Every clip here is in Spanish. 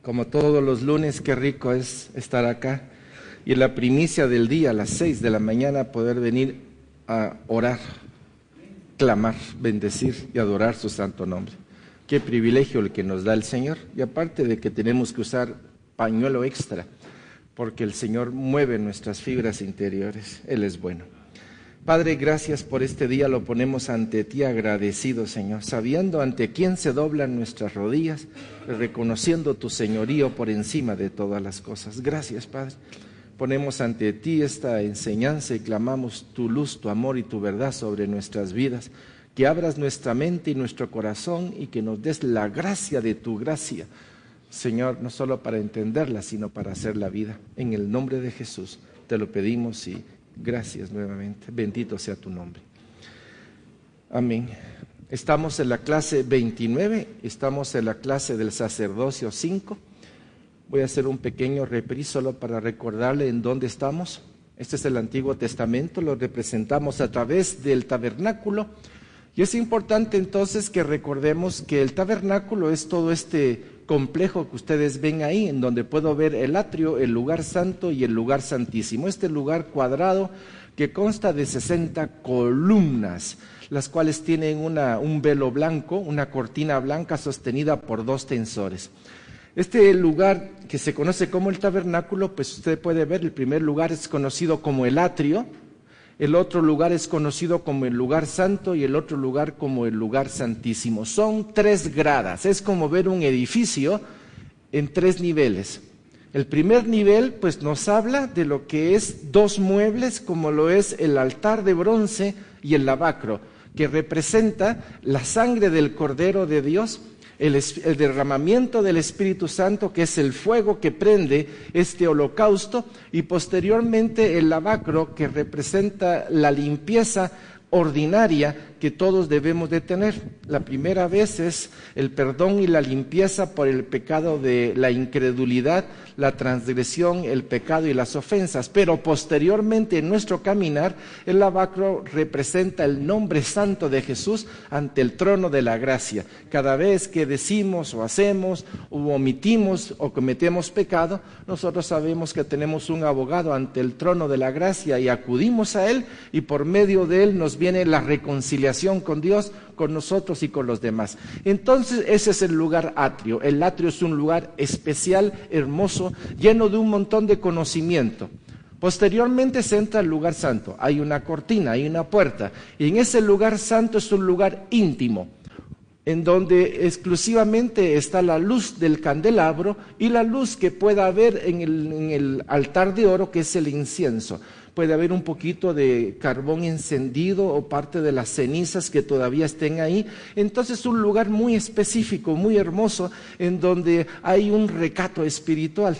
Como todos los lunes, qué rico es estar acá. Y en la primicia del día, a las 6 de la mañana, poder venir a orar, clamar, bendecir y adorar su santo nombre. Qué privilegio el que nos da el Señor. Y aparte de que tenemos que usar pañuelo extra, porque el Señor mueve nuestras fibras interiores. Él es bueno. Padre, gracias por este día, lo ponemos ante ti agradecido, Señor, sabiendo ante quién se doblan nuestras rodillas, reconociendo tu señorío por encima de todas las cosas. Gracias, Padre. Ponemos ante ti esta enseñanza y clamamos tu luz, tu amor y tu verdad sobre nuestras vidas, que abras nuestra mente y nuestro corazón y que nos des la gracia de tu gracia, Señor, no solo para entenderla, sino para hacer la vida. En el nombre de Jesús te lo pedimos y gracias nuevamente. Bendito sea tu nombre. Amén. Estamos en la clase 29, estamos en la clase del sacerdocio 5. Voy a hacer un pequeño repris solo para recordarle en dónde estamos. Este es el Antiguo Testamento, lo representamos a través del tabernáculo. Y es importante entonces que recordemos que el tabernáculo es todo este complejo que ustedes ven ahí, en donde puedo ver el atrio, el lugar santo y el lugar santísimo. Este lugar cuadrado que consta de 60 columnas, las cuales tienen un velo blanco, una cortina blanca sostenida por 2 tensores. Este lugar que se conoce como el tabernáculo, pues usted puede ver, el primer lugar es conocido como el atrio, el otro lugar es conocido como el lugar santo y el otro lugar como el lugar santísimo. Son 3 gradas, es como ver un edificio en 3 niveles. El primer nivel pues nos habla de lo que es 2 muebles, como lo es el altar de bronce y el lavacro, que representa la sangre del Cordero de Dios, el derramamiento del Espíritu Santo, que es el fuego que prende este holocausto, y posteriormente el lavacro, que representa la limpieza ordinaria que todos debemos de tener. La primera vez es el perdón y la limpieza por el pecado de la incredulidad, la transgresión, el pecado y las ofensas, pero posteriormente en nuestro caminar el lavacro representa el nombre santo de Jesús ante el trono de la gracia. Cada vez que decimos o hacemos o omitimos o cometemos pecado, nosotros sabemos que tenemos un abogado ante el trono de la gracia y acudimos a él, y por medio de él nos viene la reconciliación con Dios, con nosotros y con los demás. Entonces ese es el lugar atrio. El atrio es un lugar especial, hermoso, lleno de un montón de conocimiento. Posteriormente se entra al lugar santo. Hay una cortina, hay una puerta, y en ese lugar santo es un lugar íntimo, en donde exclusivamente está la luz del candelabro y la luz que pueda haber en el altar de oro, que es el incienso. Puede haber un poquito de carbón encendido o parte de las cenizas que todavía estén ahí. Entonces es un lugar muy específico, muy hermoso, en donde hay un recato espiritual.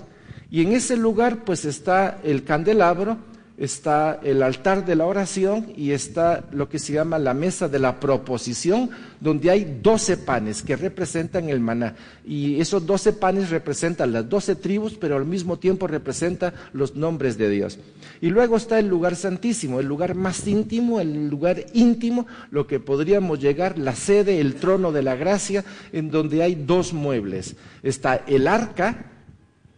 Y en ese lugar pues está el candelabro, está el altar de la oración y está lo que se llama la mesa de la proposición, donde hay 12 panes que representan el maná. Y esos 12 panes representan las 12 tribus, pero al mismo tiempo representan los nombres de Dios. Y luego está el lugar santísimo, el lugar más íntimo, el lugar íntimo, lo que podríamos llegar, la sede, el trono de la gracia, en donde hay 2 muebles. Está el arca,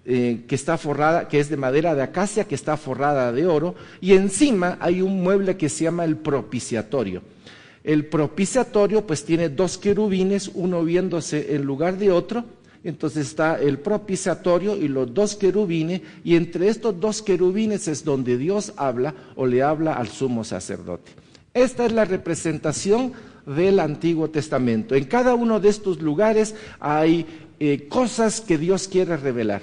que está forrada, que es de madera de acacia, que está forrada de oro, y encima hay un mueble que se llama el propiciatorio. El propiciatorio pues tiene 2 querubines, uno viéndose en lugar de otro. Entonces está el propiciatorio y los 2 querubines, y entre estos 2 querubines es donde Dios habla o le habla al sumo sacerdote. Esta es la representación del Antiguo Testamento. En cada uno de estos lugares hay cosas que Dios quiere revelar.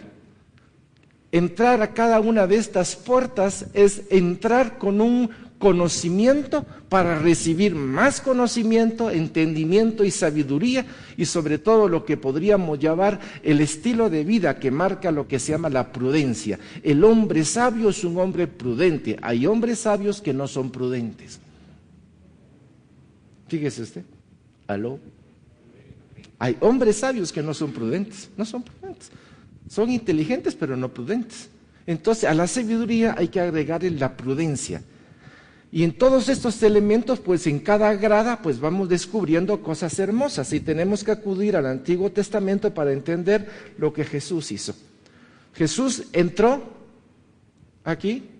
Entrar a cada una de estas puertas es entrar con un conocimiento para recibir más conocimiento, entendimiento y sabiduría, y sobre todo lo que podríamos llamar el estilo de vida que marca lo que se llama la prudencia. El hombre sabio es un hombre prudente. Hay hombres sabios que no son prudentes. Fíjese usted. ¿Aló? Hay hombres sabios que no son prudentes. No son prudentes. Son inteligentes, pero no prudentes. Entonces, a la sabiduría hay que agregarle la prudencia. Y en todos estos elementos, pues en cada grada, pues vamos descubriendo cosas hermosas y tenemos que acudir al Antiguo Testamento para entender lo que Jesús hizo. Jesús entró aquí,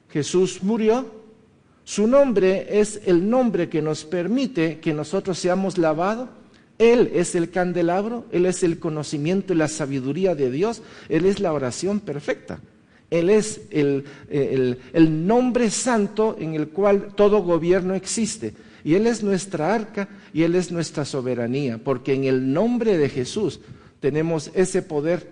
Jesús murió, su nombre es el nombre que nos permite que nosotros seamos lavados. Él es el candelabro, Él es el conocimiento y la sabiduría de Dios, Él es la oración perfecta. Él es el nombre santo en el cual todo gobierno existe. Y Él es nuestra arca y Él es nuestra soberanía, porque en el nombre de Jesús tenemos ese poder,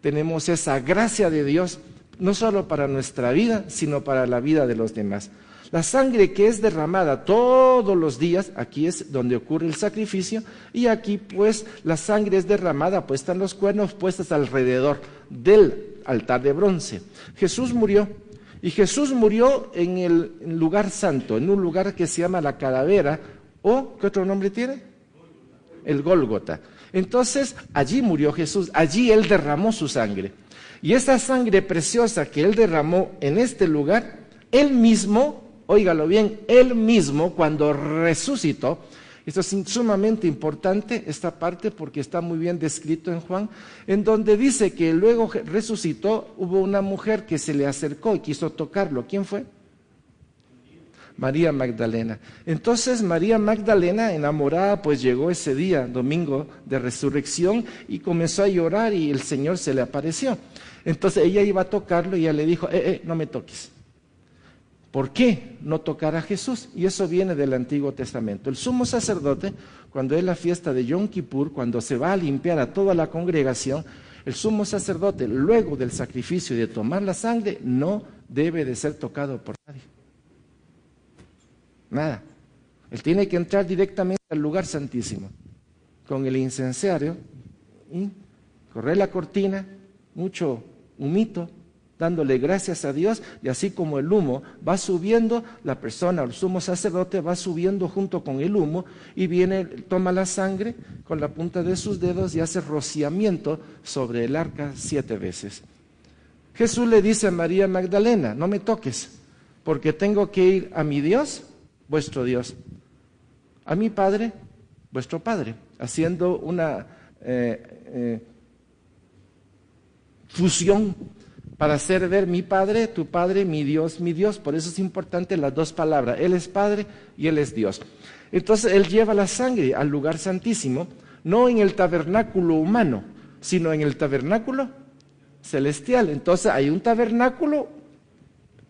tenemos esa gracia de Dios, no solo para nuestra vida, sino para la vida de los demás. La sangre que es derramada todos los días, aquí es donde ocurre el sacrificio, y aquí pues la sangre es derramada, pues están los cuernos puestos alrededor del altar de bronce. Jesús murió, y Jesús murió en el lugar santo, en un lugar que se llama la calavera, o ¿qué otro nombre tiene? El Gólgota. Entonces, allí murió Jesús, allí Él derramó su sangre. Y esa sangre preciosa que Él derramó en este lugar, Él mismo, óigalo bien, Él mismo cuando resucitó, esto es sumamente importante, esta parte, porque está muy bien descrito en Juan, en donde dice que luego resucitó, hubo una mujer que se le acercó y quiso tocarlo. ¿Quién fue? María Magdalena. Entonces María Magdalena, enamorada, pues llegó ese día, domingo de resurrección, y comenzó a llorar y el Señor se le apareció. Entonces ella iba a tocarlo y ella le dijo, no me toques. ¿Por qué no tocar a Jesús? Y eso viene del Antiguo Testamento. El sumo sacerdote, cuando es la fiesta de Yom Kippur, cuando se va a limpiar a toda la congregación, el sumo sacerdote, luego del sacrificio y de tomar la sangre, no debe de ser tocado por nadie. Nada. Él tiene que entrar directamente al lugar santísimo, con el incensario, y correr la cortina, mucho humito, dándole gracias a Dios, y así como el humo va subiendo, la persona, el sumo sacerdote va subiendo junto con el humo y viene, toma la sangre con la punta de sus dedos y hace rociamiento sobre el arca 7 veces. Jesús le dice a María Magdalena, no me toques, porque tengo que ir a mi Dios, vuestro Dios, a mi Padre, vuestro Padre, haciendo una fusión para hacer ver mi Padre, tu Padre, mi Dios, mi Dios. Por eso es importante las dos palabras, Él es Padre y Él es Dios. Entonces Él lleva la sangre al lugar santísimo, no en el tabernáculo humano, sino en el tabernáculo celestial. Entonces hay un tabernáculo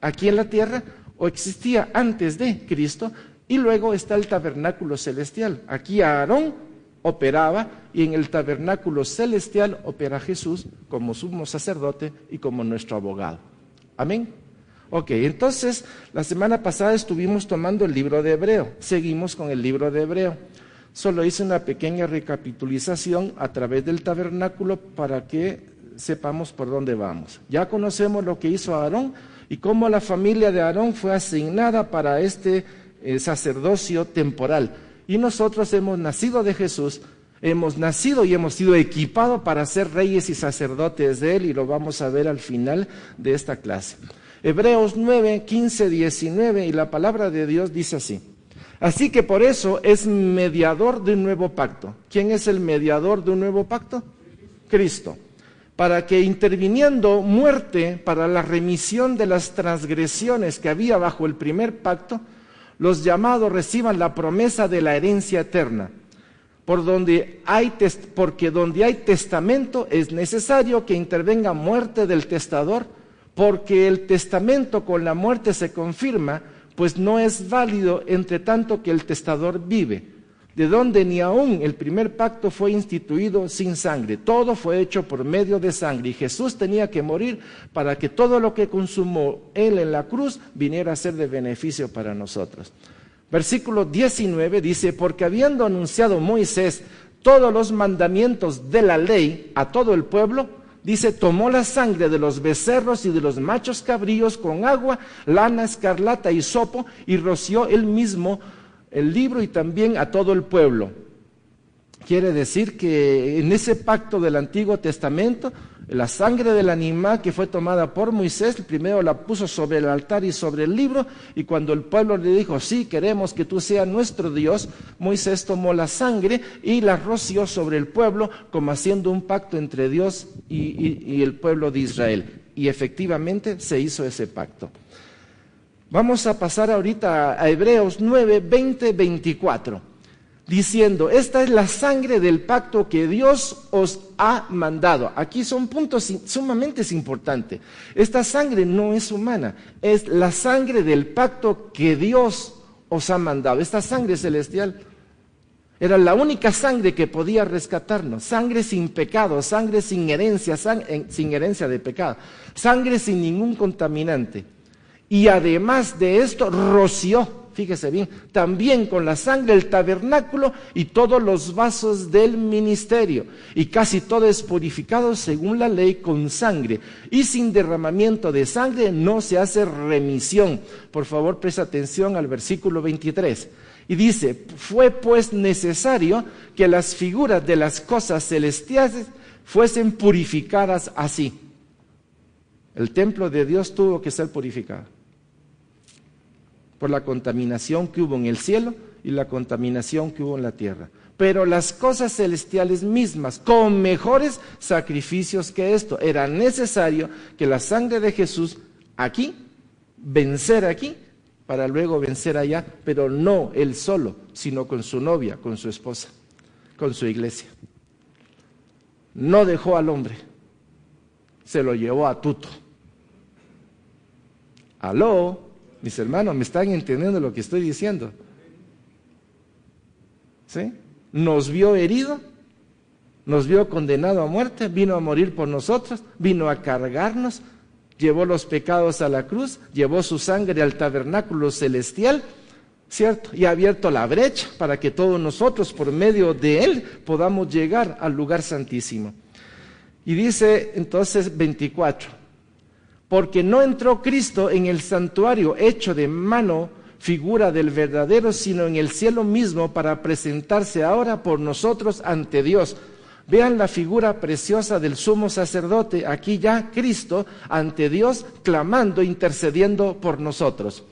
aquí en la tierra, o existía antes de Cristo, y luego está el tabernáculo celestial. Aquí Aarón operaba, y en el tabernáculo celestial opera Jesús como sumo sacerdote y como nuestro abogado. Amén. Ok, entonces la semana pasada estuvimos tomando el libro de Hebreo, seguimos con el libro de Hebreo. Solo hice una pequeña recapitulización a través del tabernáculo para que sepamos por dónde vamos. Ya conocemos lo que hizo Aarón y cómo la familia de Aarón fue asignada para este sacerdocio temporal. Y nosotros hemos nacido de Jesús, hemos nacido y hemos sido equipados para ser reyes y sacerdotes de Él, y lo vamos a ver al final de esta clase. Hebreos 9, 15, 19, y la palabra de Dios dice así. Así que por eso es mediador de un nuevo pacto. ¿Quién es el mediador de un nuevo pacto? Cristo. Para que interviniendo muerte para la remisión de las transgresiones que había bajo el primer pacto, los llamados reciban la promesa de la herencia eterna. Porque donde hay testamento es necesario que intervenga muerte del testador, porque el testamento con la muerte se confirma, pues no es válido entre tanto que el testador vive, de donde ni aún el primer pacto fue instituido sin sangre. Todo fue hecho por medio de sangre, y Jesús tenía que morir para que todo lo que consumó Él en la cruz viniera a ser de beneficio para nosotros. Versículo 19 dice, porque habiendo anunciado Moisés todos los mandamientos de la ley a todo el pueblo, dice, tomó la sangre de los becerros y de los machos cabríos con agua, lana, escarlata y hisopo, y roció él mismo el libro y también a todo el pueblo. Quiere decir que en ese pacto del Antiguo Testamento, la sangre del animal que fue tomada por Moisés, primero la puso sobre el altar y sobre el libro, y cuando el pueblo le dijo, sí, queremos que tú seas nuestro Dios, Moisés tomó la sangre y la roció sobre el pueblo, como haciendo un pacto entre Dios y el pueblo de Israel. Y efectivamente se hizo ese pacto. Vamos a pasar ahorita a Hebreos 9, 20, 24. Diciendo, esta es la sangre del pacto que Dios os ha mandado. Aquí son puntos sumamente importantes. Esta sangre no es humana, es la sangre del pacto que Dios os ha mandado. Esta sangre celestial era la única sangre que podía rescatarnos. Sangre sin pecado, sangre sin herencia, sin herencia de pecado. Sangre sin ningún contaminante. Y además de esto, roció. Fíjese bien, también con la sangre el tabernáculo y todos los vasos del ministerio. Y casi todo es purificado según la ley con sangre. Y sin derramamiento de sangre no se hace remisión. Por favor, presta atención al versículo 23. Y dice, fue pues necesario que las figuras de las cosas celestiales fuesen purificadas así. El templo de Dios tuvo que ser purificado por la contaminación que hubo en el cielo y la contaminación que hubo en la tierra. Pero las cosas celestiales mismas, con mejores sacrificios que esto, era necesario que la sangre de Jesús aquí, vencer aquí, para luego vencer allá, pero no él solo, sino con su novia, con su esposa, con su iglesia. No dejó al hombre, se lo llevó a tuto. ¿Aló? Mis hermanos, ¿me están entendiendo lo que estoy diciendo? ¿Sí? Nos vio herido, nos vio condenado a muerte, vino a morir por nosotros, vino a cargarnos, llevó los pecados a la cruz, llevó su sangre al tabernáculo celestial, ¿cierto? Y ha abierto la brecha para que todos nosotros, por medio de él, podamos llegar al lugar santísimo. Y dice entonces 24. Porque no entró Cristo en el santuario hecho de mano, figura del verdadero, sino en el cielo mismo para presentarse ahora por nosotros ante Dios. Vean la figura preciosa del sumo sacerdote, aquí ya Cristo ante Dios, clamando, intercediendo por nosotros.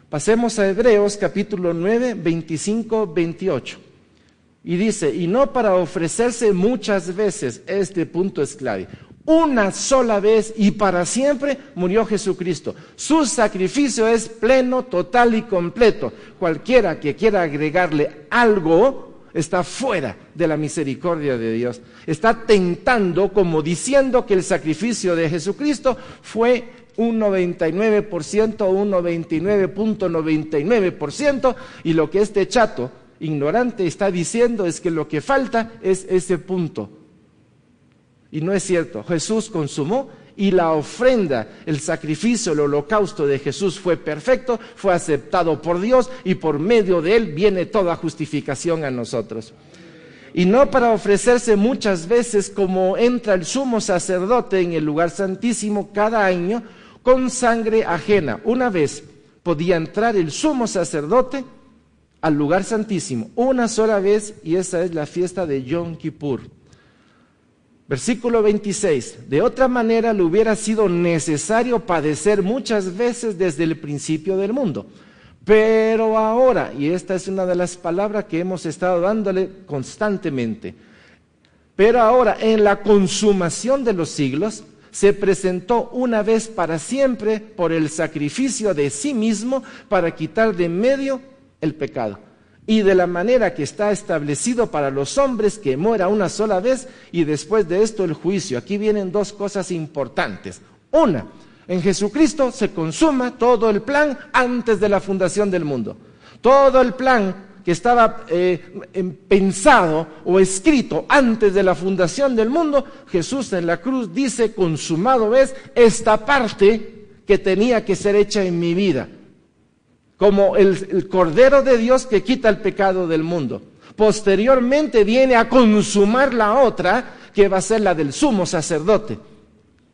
Pasemos a Hebreos capítulo 9, 25, 28. Y dice, y no para ofrecerse muchas veces, este punto es clave. Una sola vez y para siempre murió Jesucristo. Su sacrificio es pleno, total y completo. Cualquiera que quiera agregarle algo está fuera de la misericordia de Dios. Está tentando, como diciendo que el sacrificio de Jesucristo fue un 99% o un 99.99%, y lo que este chato ignorante está diciendo es que lo que falta es ese punto. Y no es cierto. Jesús consumó, y la ofrenda, el sacrificio, el holocausto de Jesús fue perfecto, fue aceptado por Dios, y por medio de él viene toda justificación a nosotros. Y no para ofrecerse muchas veces, como entra el sumo sacerdote en el lugar santísimo cada año con sangre ajena. Una vez podía entrar el sumo sacerdote al lugar santísimo, una sola vez, y esa es la fiesta de Yom Kippur. Versículo 26, de otra manera le hubiera sido necesario padecer muchas veces desde el principio del mundo. Pero ahora, y esta es una de las palabras que hemos estado dándole constantemente, pero ahora en la consumación de los siglos, se presentó una vez para siempre por el sacrificio de sí mismo para quitar de en medio el pecado. Y de la manera que está establecido para los hombres, que muera una sola vez y después de esto el juicio. Aquí vienen dos cosas importantes. Una, en Jesucristo se consuma todo el plan antes de la fundación del mundo. Todo el plan que estaba pensado o escrito antes de la fundación del mundo, Jesús en la cruz dice, consumado es esta parte que tenía que ser hecha en mi vida. Como el Cordero de Dios que quita el pecado del mundo. Posteriormente viene a consumar la otra, que va a ser la del sumo sacerdote,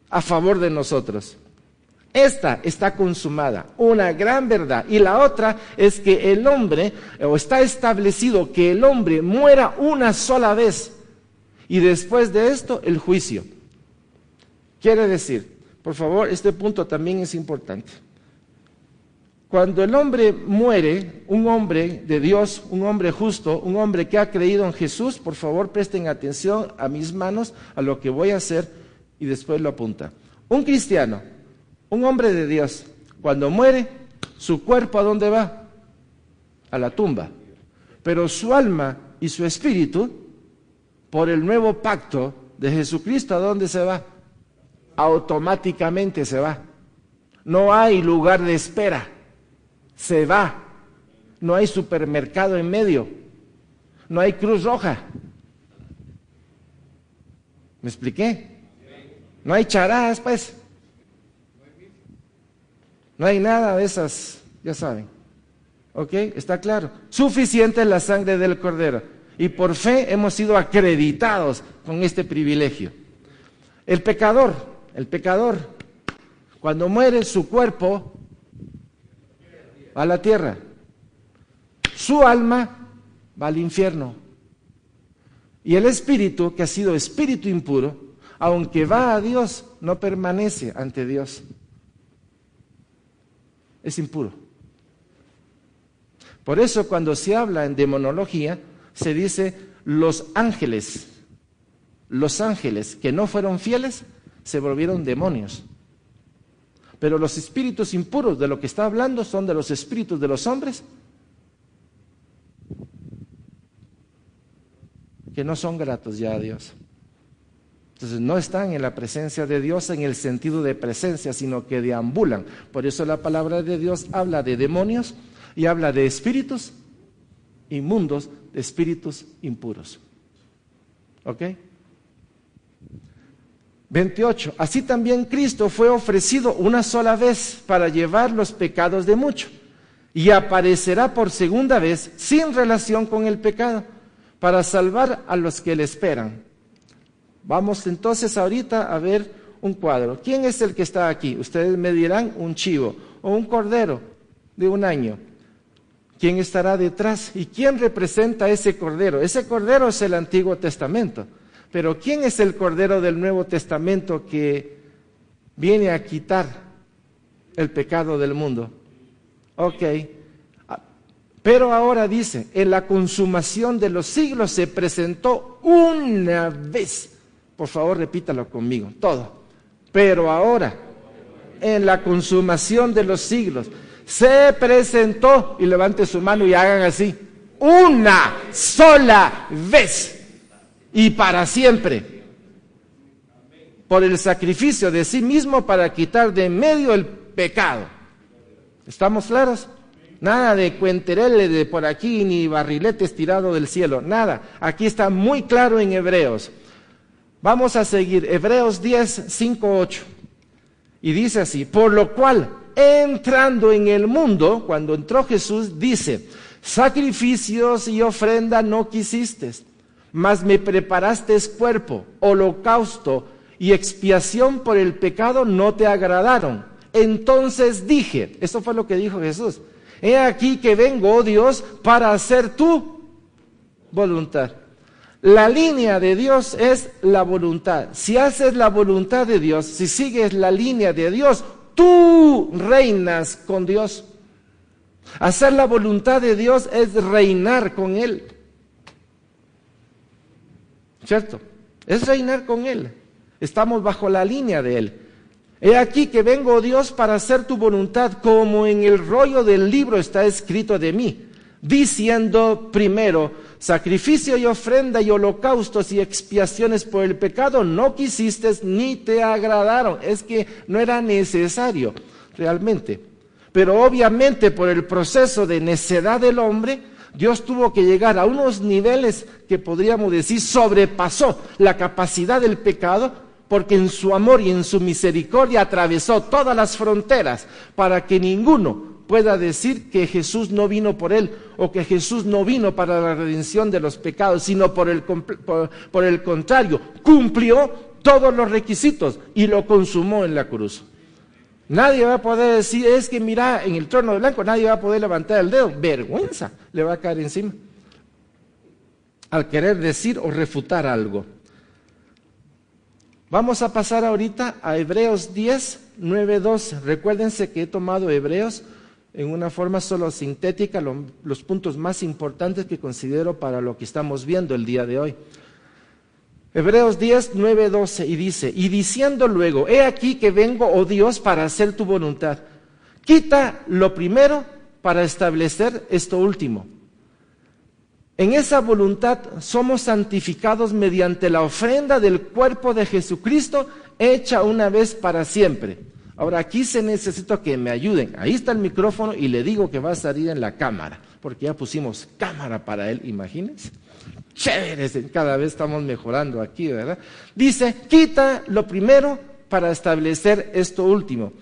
a favor de nosotros. Esta está consumada, una gran verdad. Y la otra es que el hombre, o está establecido que el hombre muera una sola vez. Y después de esto, el juicio. Quiere decir, por favor, este punto también es importante. Cuando el hombre muere, un hombre de Dios, un hombre justo, un hombre que ha creído en Jesús, por favor presten atención a mis manos, a lo que voy a hacer y después lo apunta. Un cristiano, un hombre de Dios, cuando muere, su cuerpo ¿a dónde va? A la tumba. Pero su alma y su espíritu, por el nuevo pacto de Jesucristo, ¿a dónde se va? Automáticamente se va. No hay lugar de espera. Se va. No hay supermercado en medio. No hay Cruz Roja. ¿Me expliqué? No hay charadas, pues. No hay nada de esas, ya saben. ¿Ok? Está claro. Suficiente es la sangre del Cordero. Y por fe hemos sido acreditados con este privilegio. El pecador, cuando muere su cuerpo va a la tierra. Su alma va al infierno. Y el espíritu, que ha sido espíritu impuro, aunque va a Dios, no permanece ante Dios. Es impuro. Por eso cuando se habla en demonología, se dice los ángeles que no fueron fieles, se volvieron demonios. Pero los espíritus impuros de lo que está hablando son de los espíritus de los hombres que no son gratos ya a Dios. Entonces no están en la presencia de Dios en el sentido de presencia, sino que deambulan. Por eso la palabra de Dios habla de demonios y habla de espíritus inmundos, de espíritus impuros. ¿Ok? 28. Así también Cristo fue ofrecido una sola vez para llevar los pecados de muchos, y aparecerá por segunda vez sin relación con el pecado, para salvar a los que le esperan. Vamos entonces ahorita a ver un cuadro. ¿Quién es el que está aquí? Ustedes me dirán un chivo o un cordero de 1 año. ¿Quién estará detrás? ¿Y quién representa ese cordero? Ese cordero es el Antiguo Testamento. Pero ¿quién es el cordero del Nuevo Testamento que viene a quitar el pecado del mundo? Ok. Pero ahora dice, en la consumación de los siglos se presentó una vez. Por favor, repítalo conmigo, todo. Pero ahora, en la consumación de los siglos, se presentó, y levante su mano y hagan así, una sola vez, y para siempre, por el sacrificio de sí mismo para quitar de en medio el pecado. ¿Estamos claros? Nada de cuenterele de por aquí, ni barriletes tirado del cielo, nada. Aquí está muy claro en Hebreos. Vamos a seguir, Hebreos 10, 5, 8. Y dice así, por lo cual, entrando en el mundo, cuando entró Jesús, dice, sacrificios y ofrenda no quisiste, mas me preparaste cuerpo, holocausto y expiación por el pecado no te agradaron. Entonces dije, esto fue lo que dijo Jesús, he aquí que vengo, oh Dios, para hacer tu voluntad. La línea de Dios es la voluntad. Si haces la voluntad de Dios, si sigues la línea de Dios, tú reinas con Dios. Hacer la voluntad de Dios es reinar con Él. ¿Cierto? Es reinar con Él. Estamos bajo la línea de Él. He aquí que vengo, oh Dios, para hacer tu voluntad, como en el rollo del libro está escrito de mí, diciendo primero, sacrificio y ofrenda y holocaustos y expiaciones por el pecado no quisiste ni te agradaron. Es que no era necesario realmente. Pero obviamente por el proceso de necedad del hombre, Dios tuvo que llegar a unos niveles que podríamos decir sobrepasó la capacidad del pecado, porque en su amor y en su misericordia atravesó todas las fronteras para que ninguno pueda decir que Jesús no vino por él o que Jesús no vino para la redención de los pecados, sino por el contrario, cumplió todos los requisitos y lo consumó en la cruz. Nadie va a poder decir, es que mira, en el trono blanco nadie va a poder levantar el dedo. Vergüenza le va a caer encima al querer decir o refutar algo. Vamos a pasar ahorita a Hebreos 10, 9, 12. Recuérdense que he tomado Hebreos en una forma solo sintética, los puntos más importantes que considero para lo que estamos viendo el día de hoy. Hebreos 10, 9, 12, y dice, y diciendo luego, he aquí que vengo, oh Dios, para hacer tu voluntad. Quita lo primero para establecer esto último. En esa voluntad somos santificados mediante la ofrenda del cuerpo de Jesucristo, hecha una vez para siempre. Ahora aquí se necesita que me ayuden. Ahí está el micrófono y le digo que va a salir en la cámara, porque ya pusimos cámara para él, imagínense. Chéveres, cada vez estamos mejorando aquí, ¿verdad? Dice, quita lo primero para establecer esto último.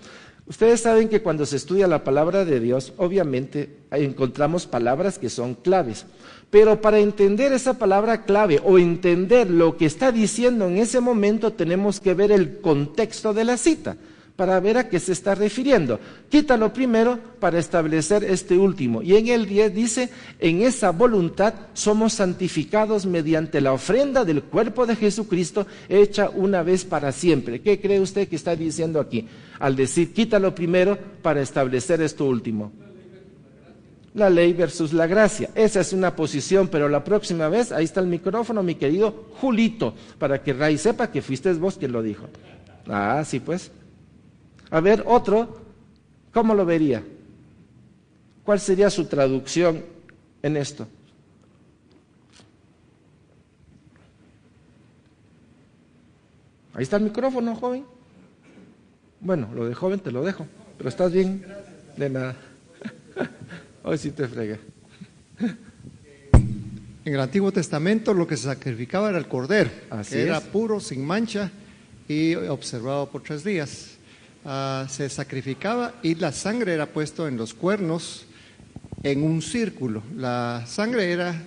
Ustedes saben que cuando se estudia la palabra de Dios, obviamente encontramos palabras que son claves. Pero para entender esa palabra clave o entender lo que está diciendo en ese momento, tenemos que ver el contexto de la cita para ver a qué se está refiriendo. Quítalo primero para establecer este último. Y en el 10 dice, en esa voluntad somos santificados mediante la ofrenda del cuerpo de Jesucristo hecha una vez para siempre. ¿Qué cree usted que está diciendo aquí? Al decir, quítalo primero para establecer esto último. La ley versus la gracia. Esa es una posición, pero la próxima vez, ahí está el micrófono, mi querido Julito, para que Ray sepa que fuiste vos quien lo dijo. Ah, sí pues. A ver, otro, ¿cómo lo vería? ¿Cuál sería su traducción en esto? Ahí está el micrófono, joven. Bueno, lo de joven te lo dejo, pero ¿estás bien? De nada. Hoy sí te frega. En el Antiguo Testamento lo que se sacrificaba era el cordero, que era puro, sin mancha y observado por 3 días. Se sacrificaba y la sangre era puesto en los cuernos en un círculo. La sangre era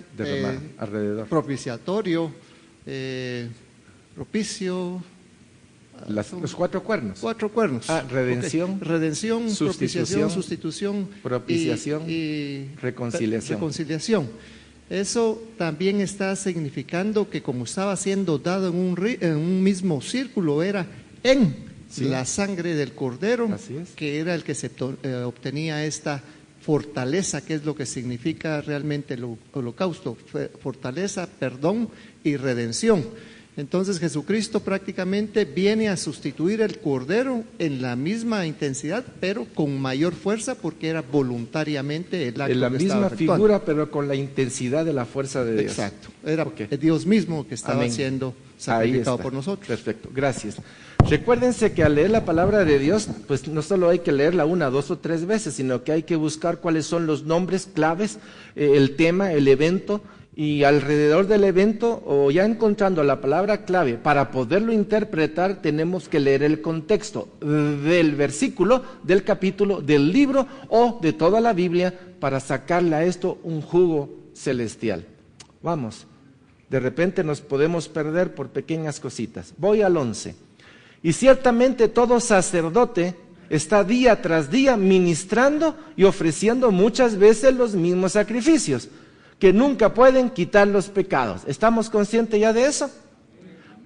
alrededor, propiciatorio, propicio. Los 4 cuernos. 4 cuernos. Redención, okay. Redención, propiciación, sustitución, propiciación y reconciliación. Eso también está significando que como estaba siendo dado en un mismo círculo, era en la sangre del cordero, que era el que se obtenía esta fortaleza, que es lo que significa realmente el holocausto, fortaleza, perdón y redención. Entonces Jesucristo prácticamente viene a sustituir el cordero en la misma intensidad, pero con mayor fuerza, porque era voluntariamente el acto. En la misma figura, pero con la intensidad de la fuerza de Dios. Exacto, era Dios mismo que estaba siendo sacrificado por nosotros. Perfecto, gracias. Recuérdense que al leer la palabra de Dios, pues no solo hay que leerla 1, 2 o 3 veces, sino que hay que buscar cuáles son los nombres claves, el tema, el evento, y alrededor del evento, o ya encontrando la palabra clave, para poderlo interpretar, tenemos que leer el contexto del versículo, del capítulo, del libro o de toda la Biblia, para sacarle a esto un jugo celestial. Vamos, de repente nos podemos perder por pequeñas cositas. Voy al 11. Y ciertamente todo sacerdote está día tras día ministrando y ofreciendo muchas veces los mismos sacrificios, que nunca pueden quitar los pecados. ¿Estamos conscientes ya de eso?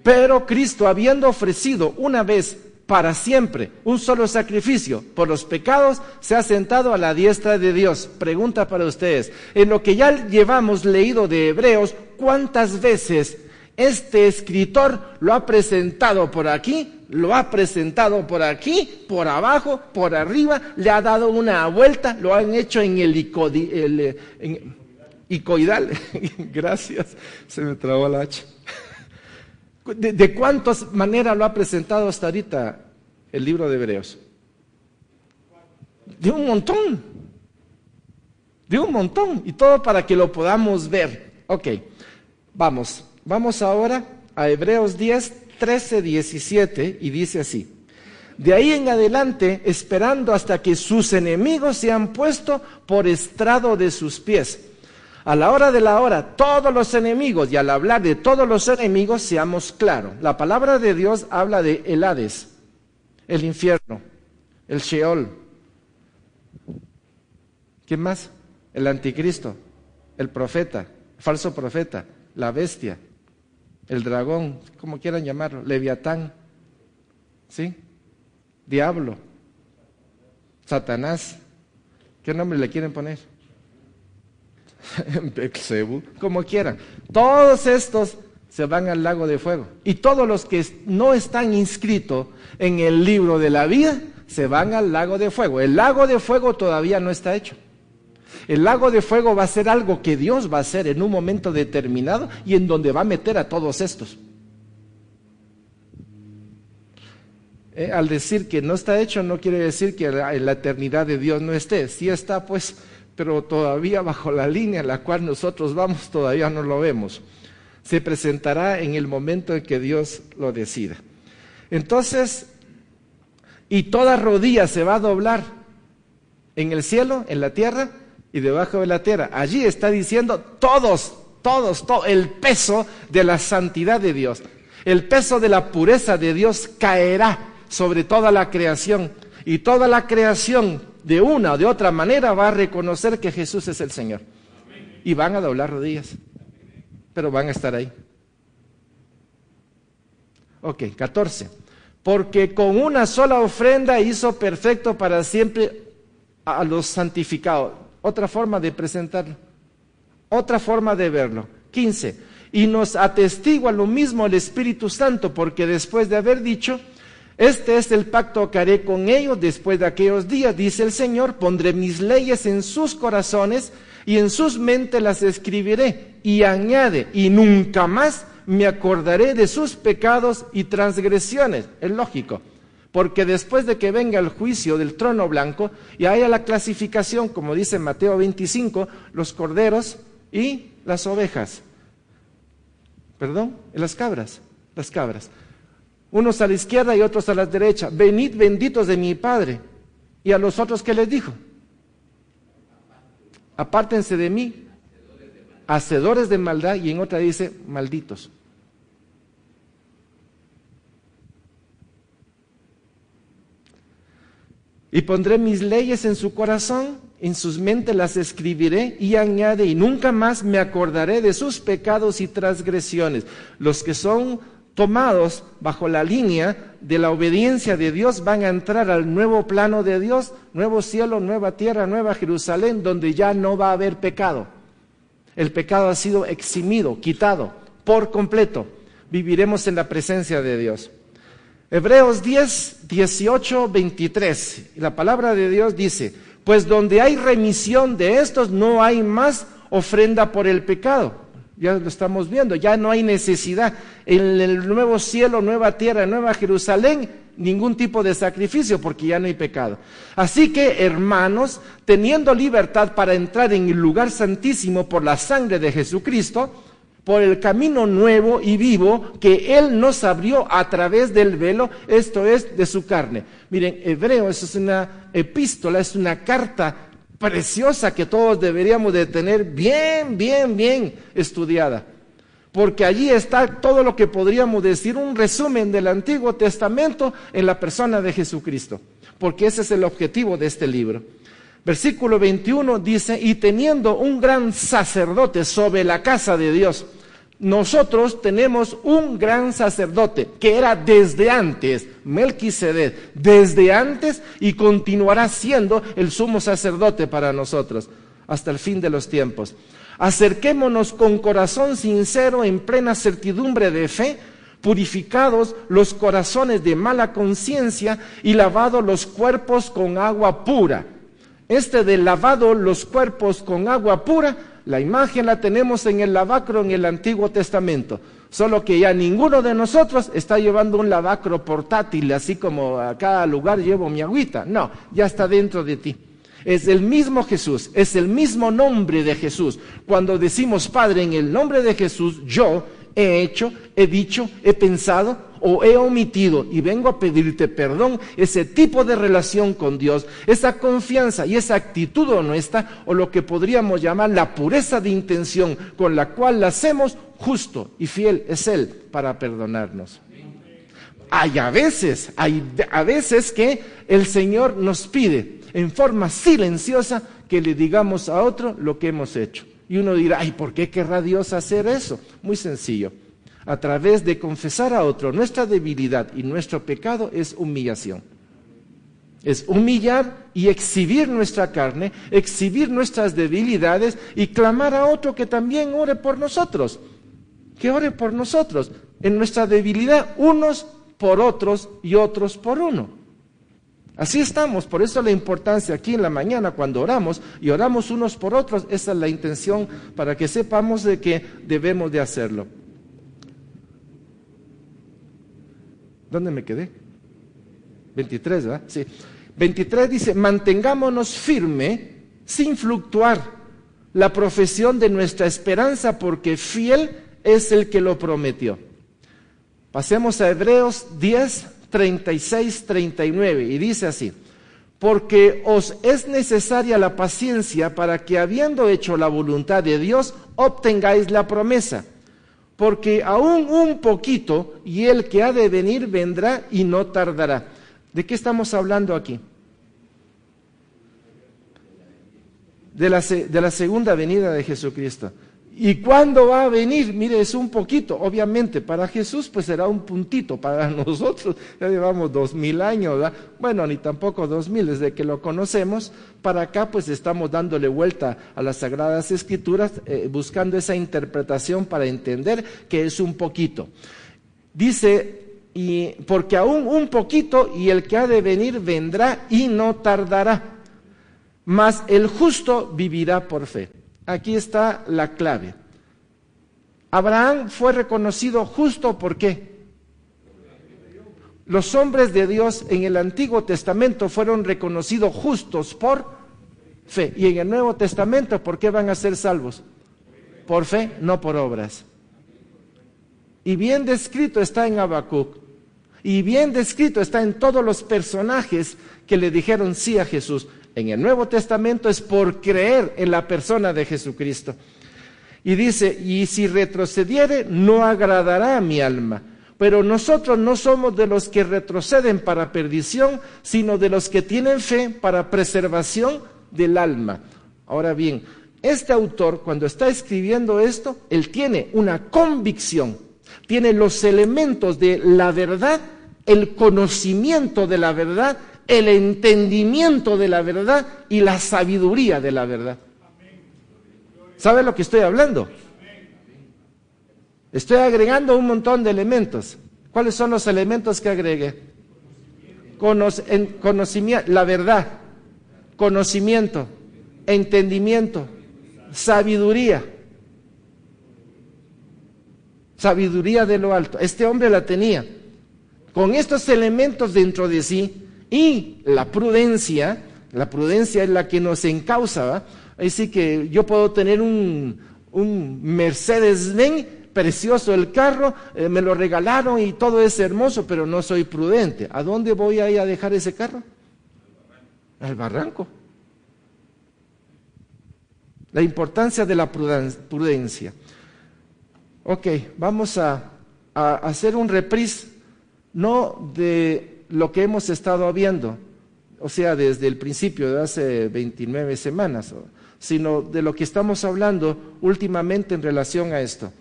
Pero Cristo, habiendo ofrecido una vez para siempre un solo sacrificio por los pecados, se ha sentado a la diestra de Dios. Pregunta para ustedes, en lo que ya llevamos leído de Hebreos, ¿cuántas veces este escritor lo ha presentado por aquí, lo ha presentado por aquí, por abajo, por arriba, le ha dado una vuelta, lo han hecho en el icoidal? Gracias, se me trabó la H. ¿De cuántas maneras lo ha presentado hasta ahorita el libro de Hebreos? De un montón, y todo para que lo podamos ver. Ok, vamos ahora a Hebreos 10, 13, 17, y dice así: de ahí en adelante, esperando hasta que sus enemigos sean puestos por estrado de sus pies. A la hora de la hora, todos los enemigos, y al hablar de todos los enemigos, seamos claros. La palabra de Dios habla de el Hades, el infierno, el Sheol. ¿Quién más? El anticristo, el profeta, el falso profeta, la bestia, el dragón, como quieran llamarlo, Leviatán, ¿sí? Diablo, Satanás. ¿Qué nombre le quieren poner? Beelzebú, como quieran. Todos estos se van al lago de fuego. Y todos los que no están inscritos en el libro de la vida se van al lago de fuego. El lago de fuego todavía no está hecho. El lago de fuego va a ser algo que Dios va a hacer en un momento determinado y en donde va a meter a todos estos. Al decir que no está hecho, no quiere decir que en la eternidad de Dios no esté. Sí está, pues, pero todavía bajo la línea en la cual nosotros vamos, todavía no lo vemos. Se presentará en el momento en que Dios lo decida. Entonces, y toda rodilla se va a doblar en el cielo, en la tierra y debajo de la tierra. Allí está diciendo todo el peso de la santidad de Dios, el peso de la pureza de Dios caerá sobre toda la creación, y toda la creación de una o de otra manera va a reconocer que Jesús es el Señor. Y van a doblar rodillas, pero van a estar ahí. Ok, 14. Porque con una sola ofrenda hizo perfecto para siempre a los santificados. Otra forma de presentarlo, otra forma de verlo. 15. Y nos atestigua lo mismo el Espíritu Santo, porque después de haber dicho: este es el pacto que haré con ellos después de aquellos días, dice el Señor, pondré mis leyes en sus corazones y en sus mentes las escribiré. Y añade, y nunca más me acordaré de sus pecados y transgresiones. Es lógico, porque después de que venga el juicio del trono blanco y haya la clasificación, como dice Mateo 25, los corderos y las ovejas. Las cabras. Unos a la izquierda y otros a la derecha. Venid benditos de mi Padre. ¿Y a los otros qué les dijo? Apártense de mí, hacedores de maldad, y en otra dice, malditos. Y pondré mis leyes en su corazón, en sus mentes las escribiré, y añade, y nunca más me acordaré de sus pecados y transgresiones. Los que son tomados bajo la línea de la obediencia de Dios van a entrar al nuevo plano de Dios, nuevo cielo, nueva tierra, nueva Jerusalén, donde ya no va a haber pecado. El pecado ha sido eximido, quitado por completo. Viviremos en la presencia de Dios. Hebreos 10, 18, 23. Y la palabra de Dios dice: pues donde hay remisión de estos, no hay más ofrenda por el pecado. Ya lo estamos viendo, ya no hay necesidad. En el nuevo cielo, nueva tierra, nueva Jerusalén, ningún tipo de sacrificio, porque ya no hay pecado. Así que, hermanos, teniendo libertad para entrar en el lugar santísimo por la sangre de Jesucristo, por el camino nuevo y vivo que Él nos abrió a través del velo, esto es, de su carne. Miren, Hebreos es una epístola, es una carta preciosa que todos deberíamos de tener bien estudiada, porque allí está todo lo que podríamos decir, un resumen del Antiguo Testamento en la persona de Jesucristo, porque ese es el objetivo de este libro. Versículo 21 dice: y teniendo un gran sacerdote sobre la casa de Dios. Nosotros tenemos un gran sacerdote que era desde antes, Melquisedec, desde antes, y continuará siendo el sumo sacerdote para nosotros hasta el fin de los tiempos. Acerquémonos con corazón sincero en plena certidumbre de fe, purificados los corazones de mala conciencia y lavados los cuerpos con agua pura. De lavado los cuerpos con agua pura, la imagen la tenemos en el lavacro en el Antiguo Testamento, solo que ya ninguno de nosotros está llevando un lavacro portátil, así como a cada lugar llevo mi agüita. No, ya está dentro de ti. Es el mismo Jesús, es el mismo nombre de Jesús. Cuando decimos: Padre, en el nombre de Jesús, yo he hecho, he dicho, he pensado o he omitido y vengo a pedirte perdón. Ese tipo de relación con Dios, esa confianza y esa actitud honesta, o lo que podríamos llamar la pureza de intención con la cual la hacemos, justo y fiel es Él para perdonarnos. Hay a veces que el Señor nos pide en forma silenciosa que le digamos a otro lo que hemos hecho. Y uno dirá, ay, ¿por qué querrá Dios hacer eso? Muy sencillo. A través de confesar a otro nuestra debilidad y nuestro pecado es humillación. Es humillar y exhibir nuestra carne, exhibir nuestras debilidades y clamar a otro que también ore por nosotros. Que ore por nosotros. En nuestra debilidad, unos por otros y otros por uno. Así estamos, por eso la importancia aquí en la mañana cuando oramos y oramos unos por otros, esa es la intención para que sepamos de que debemos de hacerlo. ¿Dónde me quedé? 23, ¿verdad? Sí. 23 dice, mantengámonos firme sin fluctuar la profesión de nuestra esperanza porque fiel es el que lo prometió. Pasemos a Hebreos 10, 36, 39 y dice así, porque os es necesaria la paciencia para que habiendo hecho la voluntad de Dios obtengáis la promesa, porque aún un poquito y el que ha de venir vendrá y no tardará. ¿De qué estamos hablando aquí? De la segunda venida de Jesucristo. ¿Y cuándo va a venir? Mire, es un poquito, obviamente, para Jesús pues será un puntito, para nosotros ya llevamos 2000 años, ¿verdad? Bueno, ni tampoco 2000, desde que lo conocemos, para acá pues estamos dándole vuelta a las Sagradas Escrituras, buscando esa interpretación para entender que es un poquito. Dice, y porque aún un poquito y el que ha de venir vendrá y no tardará, mas el justo vivirá por fe. Aquí está la clave. Abraham fue reconocido justo, ¿por qué? Los hombres de Dios en el Antiguo Testamento fueron reconocidos justos por fe. Y en el Nuevo Testamento, ¿por qué van a ser salvos? Por fe, no por obras. Y bien descrito está en Habacuc. Y bien descrito está en todos los personajes que le dijeron sí a Jesús. En el Nuevo Testamento es por creer en la persona de Jesucristo. Y dice, y si retrocediere, no agradará a mi alma. Pero nosotros no somos de los que retroceden para perdición, sino de los que tienen fe para preservación del alma. Ahora bien, este autor, cuando está escribiendo esto, él tiene una convicción, tiene los elementos de la verdad, el conocimiento de la verdad, el entendimiento de la verdad y la sabiduría de la verdad. ¿Sabe lo que estoy hablando? Estoy agregando un montón de elementos. ¿Cuáles son los elementos que agregué? Conocimiento, la verdad, conocimiento, entendimiento, sabiduría. Sabiduría de lo alto. Este hombre la tenía. Con estos elementos dentro de sí, y la prudencia es la que nos encausa, ¿va? Así que yo puedo tener un Mercedes-Benz, precioso el carro, me lo regalaron y todo es hermoso, pero no soy prudente. ¿A dónde voy a ir a dejar ese carro? Al barranco. La importancia de la prudencia. Ok, vamos a hacer un reprise, no de lo que hemos estado viendo, o sea, desde el principio de hace 29 semanas, sino de lo que estamos hablando últimamente en relación a esto.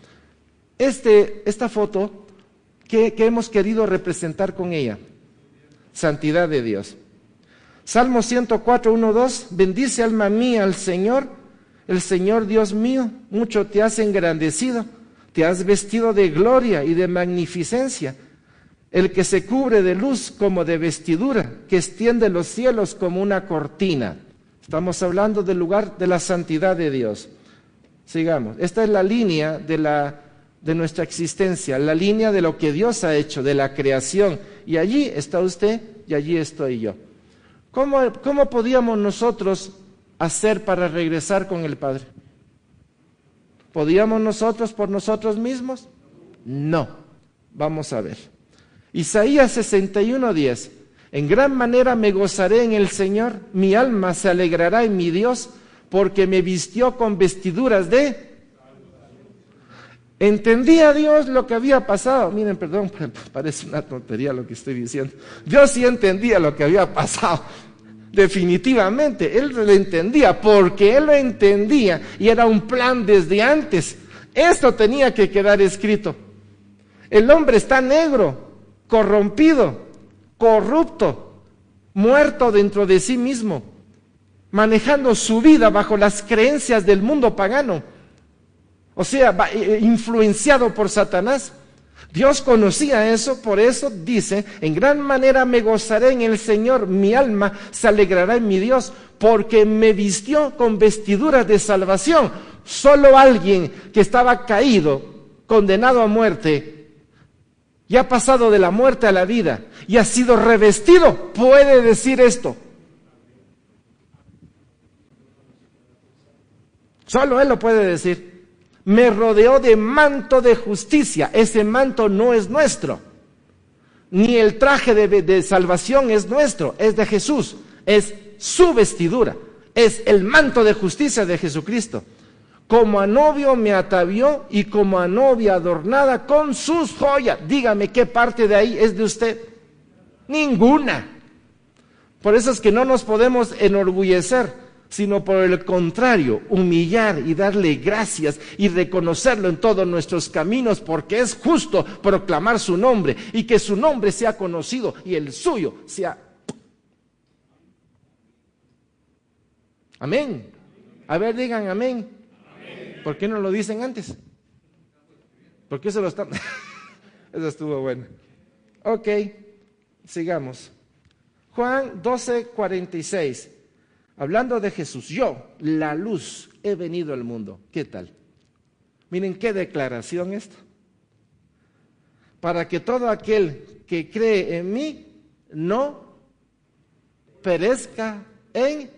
Esta foto, ¿qué hemos querido representar con ella? Santidad de Dios. Salmo 104, 1, 2, bendice alma mía al Señor, el Señor Dios mío, mucho te has engrandecido, te has vestido de gloria y de magnificencia. El que se cubre de luz como de vestidura, que extiende los cielos como una cortina. Estamos hablando del lugar de la santidad de Dios. Sigamos. Esta es la línea de nuestra existencia, la línea de lo que Dios ha hecho, de la creación. Y allí está usted y allí estoy yo. ¿Cómo podíamos nosotros hacer para regresar con el Padre? ¿Podíamos nosotros por nosotros mismos? No. Vamos a ver. Isaías 61:10. En gran manera me gozaré en el Señor, mi alma se alegrará en mi Dios, porque me vistió con vestiduras de... ¿Entendía Dios lo que había pasado? Miren, perdón, parece una tontería lo que estoy diciendo. Dios sí entendía lo que había pasado. Definitivamente, Él lo entendía, porque Él lo entendía y era un plan desde antes. Esto tenía que quedar escrito. El hombre está negro, corrompido, corrupto, muerto dentro de sí mismo, manejando su vida bajo las creencias del mundo pagano. O sea, influenciado por Satanás. Dios conocía eso, por eso dice, en gran manera me gozaré en el Señor, mi alma se alegrará en mi Dios, porque me vistió con vestiduras de salvación. Solo alguien que estaba caído, condenado a muerte, y ha pasado de la muerte a la vida, y ha sido revestido, puede decir esto. Solo Él lo puede decir. Me rodeó de manto de justicia. Ese manto no es nuestro, ni el traje de salvación es nuestro, es de Jesús, es su vestidura, es el manto de justicia de Jesucristo. Como a novio me atavió y como a novia adornada con sus joyas. Dígame, ¿qué parte de ahí es de usted? Ninguna. Por eso es que no nos podemos enorgullecer, sino por el contrario, humillar y darle gracias y reconocerlo en todos nuestros caminos, porque es justo proclamar su nombre y que su nombre sea conocido y el suyo sea. Amén. A ver, digan amén. Amén. ¿Por qué no lo dicen antes? ¿Por qué se lo están? Eso estuvo bueno. Ok, sigamos. Juan 12:46. Hablando de Jesús, yo, la luz, he venido al mundo. ¿Qué tal? Miren qué declaración esta. Para que todo aquel que cree en mí no perezca en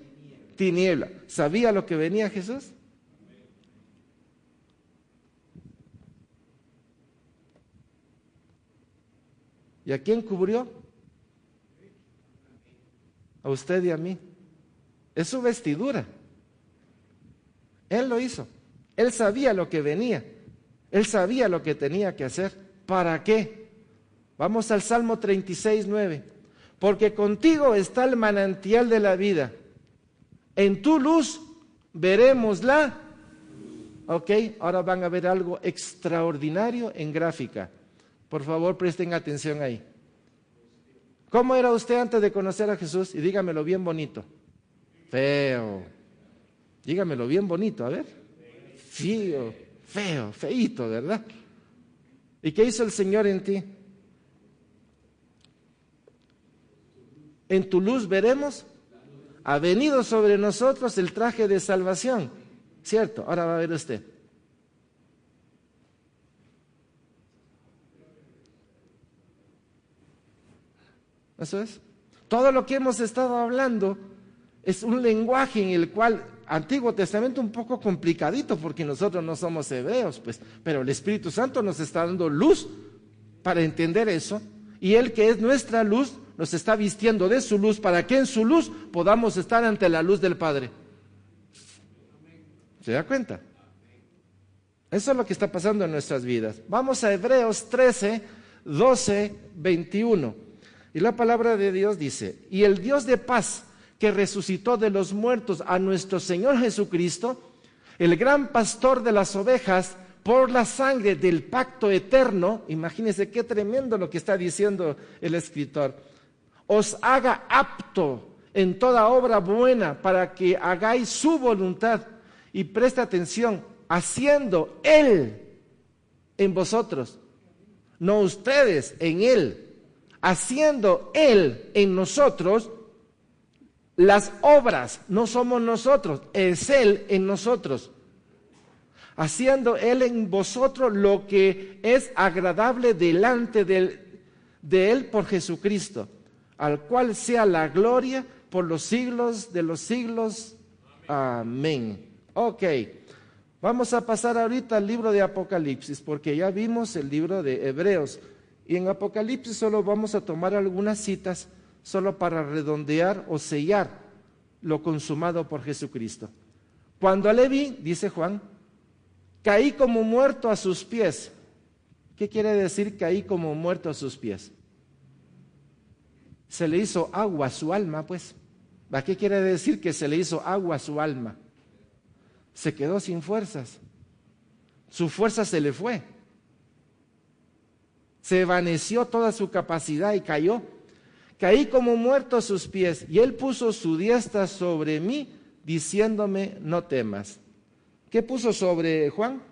tiniebla. ¿Sabía lo que venía Jesús? ¿Y a quién cubrió? A usted y a mí. Es su vestidura. Él lo hizo. Él sabía lo que venía. Él sabía lo que tenía que hacer. ¿Para qué? Vamos al Salmo 36:9. Porque contigo está el manantial de la vida. En tu luz veremos la. Ok, ahora van a ver algo extraordinario en gráfica. Por favor, presten atención ahí. ¿Cómo era usted antes de conocer a Jesús? Y dígamelo bien bonito. Feo. Dígamelo bien bonito, a ver. Feo, feo, feíto, ¿verdad? ¿Y qué hizo el Señor en ti? En tu luz veremos. Ha venido sobre nosotros el traje de salvación. ¿Cierto? Ahora va a ver usted. Eso es. Todo lo que hemos estado hablando es un lenguaje en el cual, Antiguo Testamento un poco complicadito, porque nosotros no somos hebreos, pues, pero el Espíritu Santo nos está dando luz para entender eso, y Él que es nuestra luz, nos está vistiendo de su luz, para que en su luz podamos estar ante la luz del Padre. ¿Se da cuenta? Eso es lo que está pasando en nuestras vidas. Vamos a Hebreos 13:12-21. Y la palabra de Dios dice, y el Dios de paz, que resucitó de los muertos a nuestro Señor Jesucristo, el gran pastor de las ovejas, por la sangre del pacto eterno, imagínense qué tremendo lo que está diciendo el escritor, os haga apto en toda obra buena para que hagáis su voluntad. Y presta atención, haciendo Él en vosotros, no ustedes en Él, haciendo Él en nosotros las obras. No somos nosotros, es Él en nosotros. Haciendo Él en vosotros lo que es agradable delante de Él por Jesucristo, al cual sea la gloria por los siglos de los siglos. Amén. Ok, vamos a pasar ahorita al libro de Apocalipsis, porque ya vimos el libro de Hebreos. Y en Apocalipsis solo vamos a tomar algunas citas, solo para redondear o sellar lo consumado por Jesucristo. Cuando le vi, dice Juan, caí como muerto a sus pies. ¿Qué quiere decir caí como muerto a sus pies? Se le hizo agua a su alma, pues. ¿A qué quiere decir que se le hizo agua a su alma? Se quedó sin fuerzas. Su fuerza se le fue. Se evaneció toda su capacidad y cayó. Caí como muerto a sus pies, y él puso su diestra sobre mí, diciéndome, no temas. ¿Qué puso sobre Juan?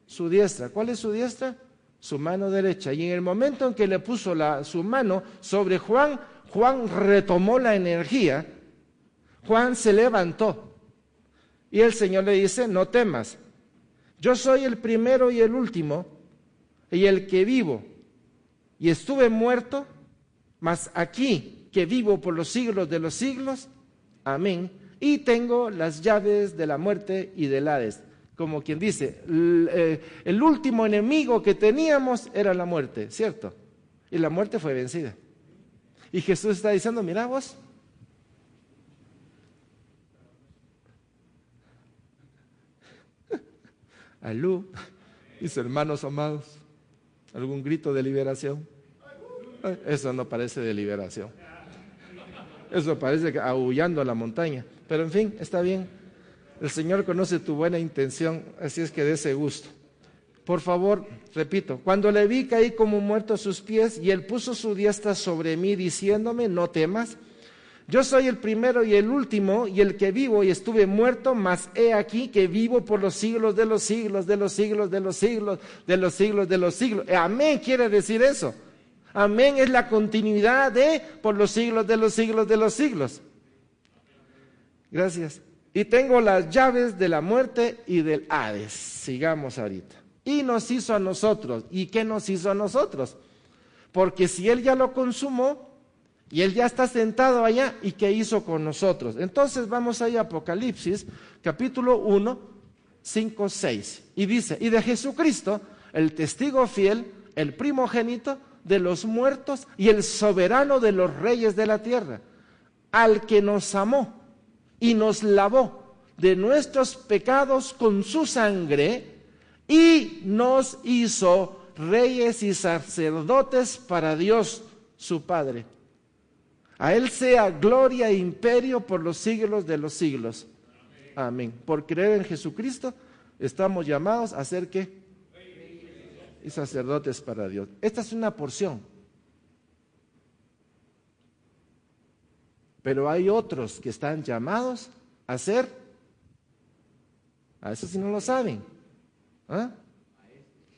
Su diestra. ¿Cuál es su diestra? Su mano derecha. Y en el momento en que le puso su mano sobre Juan, Juan retomó la energía. Juan se levantó. Y el Señor le dice, no temas. Yo soy el primero y el último, y el que vivo. Y estuve muerto, mas aquí que vivo por los siglos de los siglos. Amén. Y tengo las llaves de la muerte y del Hades. Como quien dice, el último enemigo que teníamos era la muerte, ¿cierto? Y la muerte fue vencida. Y Jesús está diciendo, mira vos, alú, mis hermanos amados, ¿algún grito de liberación? Eso no parece de liberación. Eso parece que aullando a la montaña. Pero en fin, está bien. El Señor conoce tu buena intención, así es que dése gusto. Por favor, repito, cuando le vi caí como muerto a sus pies y él puso su diestra sobre mí diciéndome, no temas. Yo soy el primero y el último y el que vivo y estuve muerto, mas he aquí que vivo por los siglos de los siglos, de los siglos, de los siglos, de los siglos, de los siglos. Amén quiere decir eso. Amén es la continuidad de por los siglos, de los siglos, de los siglos. Gracias. Y tengo las llaves de la muerte y del Hades. Sigamos ahorita. Y nos hizo a nosotros. ¿Y qué nos hizo a nosotros? Porque si Él ya lo consumó, y Él ya está sentado allá, ¿y qué hizo con nosotros? Entonces vamos ahí a Apocalipsis, capítulo 1, 5, 6. Y dice, y de Jesucristo, el testigo fiel, el primogénito de los muertos y el soberano de los reyes de la tierra, al que nos amó y nos lavó de nuestros pecados con su sangre y nos hizo reyes y sacerdotes para Dios su Padre. A Él sea gloria e imperio por los siglos de los siglos. Amén. Por creer en Jesucristo estamos llamados a ser ¿qué? Y sacerdotes para Dios. Esta es una porción. Pero hay otros que están llamados a ser, a eso si no lo saben, ¿ah?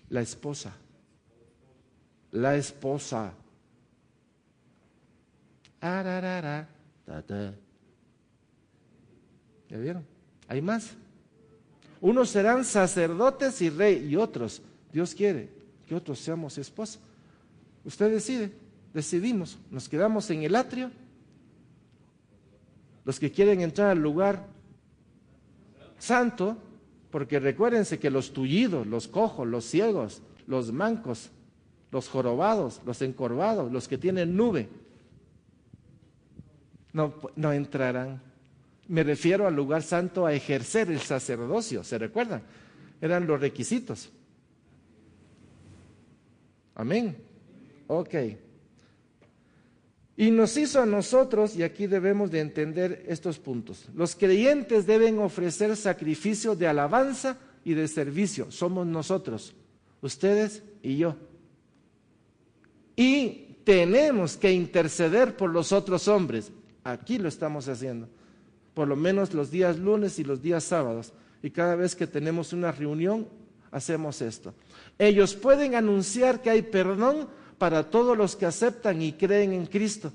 La esposa. La esposa. Ararara, ta. ¿Ya vieron? Hay más. Unos serán sacerdotes y rey, y otros, Dios quiere que otros seamos esposa. Usted decide, decidimos, nos quedamos en el atrio. Los que quieren entrar al lugar santo, porque recuérdense que los tullidos, los cojos, los ciegos, los mancos, los jorobados, los encorvados, los que tienen nube, no entrarán. Me refiero al lugar santo a ejercer el sacerdocio, ¿se recuerdan? Eran los requisitos. Amén. Ok. Y nos hizo a nosotros, y aquí debemos de entender estos puntos. Los creyentes deben ofrecer sacrificios de alabanza y de servicio. Somos nosotros, ustedes y yo. Y tenemos que interceder por los otros hombres. Aquí lo estamos haciendo. Por lo menos los días lunes y los días sábados. Y cada vez que tenemos una reunión, hacemos esto. Ellos pueden anunciar que hay perdón para todos los que aceptan y creen en Cristo.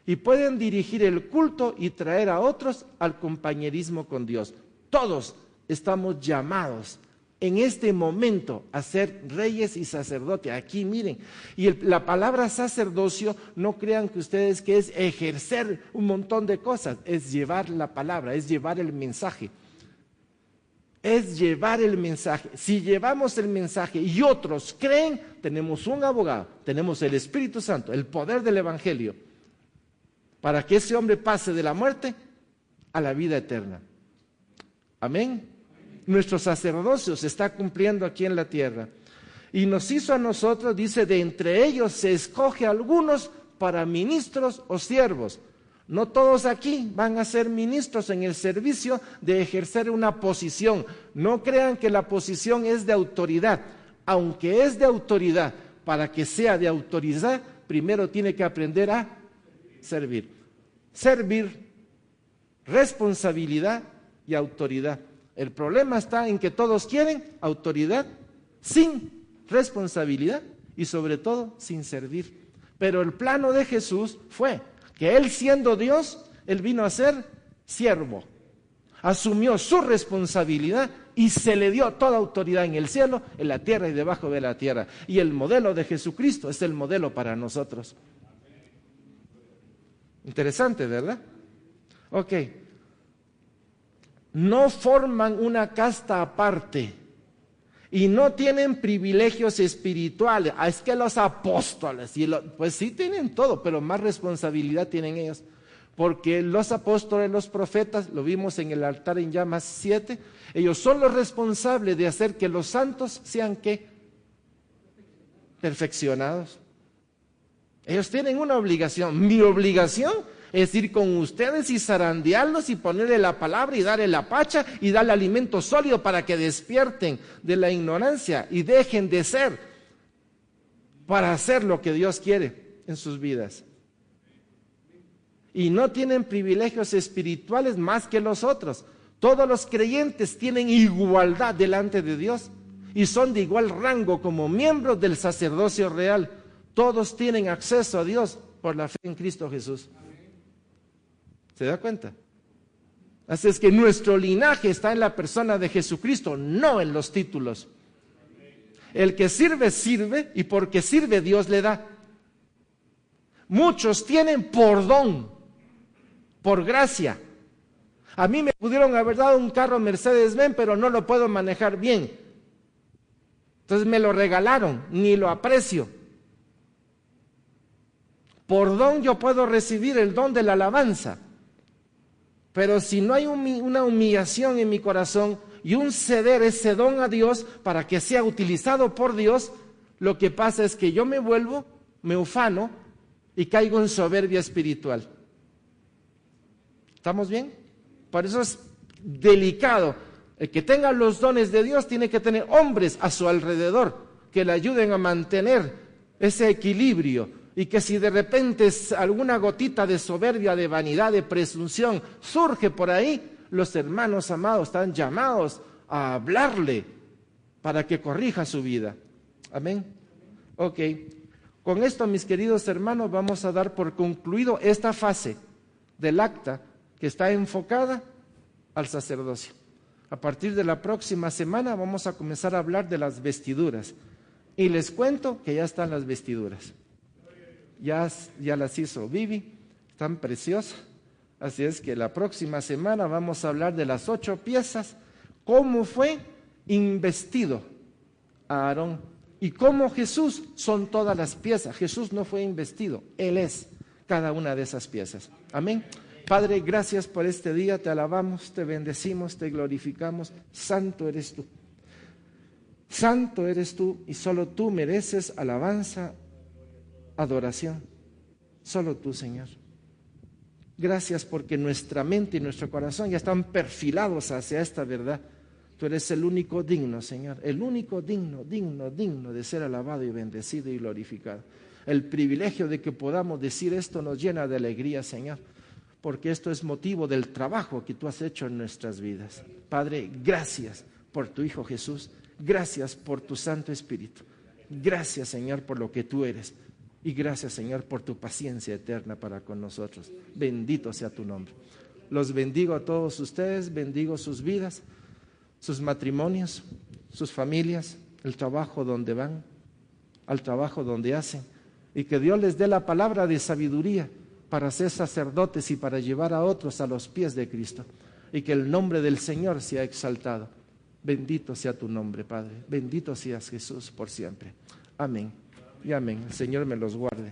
Y pueden dirigir el culto y traer a otros al compañerismo con Dios. Todos estamos llamados en este momento a ser reyes y sacerdotes. Aquí miren, y la palabra sacerdocio, no crean que ustedes que es ejercer un montón de cosas, es llevar la palabra, es llevar el mensaje. Es llevar el mensaje. Si llevamos el mensaje y otros creen, tenemos un abogado, tenemos el Espíritu Santo, el poder del Evangelio, para que ese hombre pase de la muerte a la vida eterna. Amén. nuestro sacerdocio se está cumpliendo aquí en la tierra. Y nos hizo a nosotros, dice, de entre ellos se escoge a algunos para ministros o siervos. No todos aquí van a ser ministros en el servicio de ejercer una posición. No crean que la posición es de autoridad. Aunque es de autoridad, para que sea de autoridad, primero tiene que aprender a servir. Servir, responsabilidad y autoridad. El problema está en que todos quieren autoridad sin responsabilidad y sobre todo sin servir. Pero el plano de Jesús fue que Él, siendo Dios, Él vino a ser siervo. Asumió su responsabilidad y se le dio toda autoridad en el cielo, en la tierra y debajo de la tierra. Y el modelo de Jesucristo es el modelo para nosotros. Interesante, ¿verdad? Ok. No forman una casta aparte y no tienen privilegios espirituales. Es que los apóstoles, pues sí tienen todo, pero más responsabilidad tienen ellos. Porque los apóstoles, los profetas, lo vimos en el altar en llamas 7, ellos son los responsables de hacer que los santos sean, ¿qué? Perfeccionados. Ellos tienen una obligación. Mi obligación es ir con ustedes y zarandearlos y ponerle la palabra y darle la pacha y darle alimento sólido para que despierten de la ignorancia y dejen de ser para hacer lo que Dios quiere en sus vidas. Y no tienen privilegios espirituales más que los otros. Todos los creyentes tienen igualdad delante de Dios y son de igual rango como miembros del sacerdocio real. Todos tienen acceso a Dios por la fe en Cristo Jesús. ¿Se da cuenta? Así es que nuestro linaje está en la persona de Jesucristo, no en los títulos. El que sirve, sirve, y porque sirve Dios le da. Muchos tienen por don, por gracia. A mí me pudieron haber dado un carro Mercedes-Benz, pero no lo puedo manejar bien. Entonces me lo regalaron, ni lo aprecio. Por don yo puedo recibir el don de la alabanza. Pero si no hay una humillación en mi corazón y un ceder ese don a Dios para que sea utilizado por Dios, lo que pasa es que yo me vuelvo, me ufano y caigo en soberbia espiritual. ¿Estamos bien? Por eso es delicado. El que tenga los dones de Dios tiene que tener hombres a su alrededor que le ayuden a mantener ese equilibrio. Y que si de repente alguna gotita de soberbia, de vanidad, de presunción surge por ahí, los hermanos amados están llamados a hablarle para que corrija su vida. Amén. Ok. Con esto, mis queridos hermanos, vamos a dar por concluido esta fase del acta que está enfocada al sacerdocio. A partir de la próxima semana vamos a comenzar a hablar de las vestiduras. Y les cuento que ya están las vestiduras. Ya las hizo Vivi, están preciosas. Así es que la próxima semana vamos a hablar de las 8 piezas, cómo fue investido a Aarón y cómo Jesús son todas las piezas. Jesús no fue investido, Él es cada una de esas piezas. Amén. Padre, gracias por este día, te alabamos, te bendecimos, te glorificamos. Santo eres tú. Santo eres tú y solo tú mereces alabanza, adoración, solo tú, Señor. Gracias porque nuestra mente y nuestro corazón ya están perfilados hacia esta verdad. Tú eres el único digno, Señor, el único digno de ser alabado y bendecido y glorificado. El privilegio de que podamos decir esto nos llena de alegría, Señor, porque esto es motivo del trabajo que tú has hecho en nuestras vidas. Padre, gracias por tu Hijo Jesús, gracias por tu Santo Espíritu, gracias, Señor, por lo que tú eres. Y gracias, Señor, por tu paciencia eterna para con nosotros. Bendito sea tu nombre. Los bendigo a todos ustedes, bendigo sus vidas, sus matrimonios, sus familias, el trabajo donde van, al trabajo donde hacen. Y que Dios les dé la palabra de sabiduría para ser sacerdotes y para llevar a otros a los pies de Cristo. Y que el nombre del Señor sea exaltado. Bendito sea tu nombre, Padre. Bendito seas, Jesús, por siempre. Amén. Y amén. El Señor me los guarde.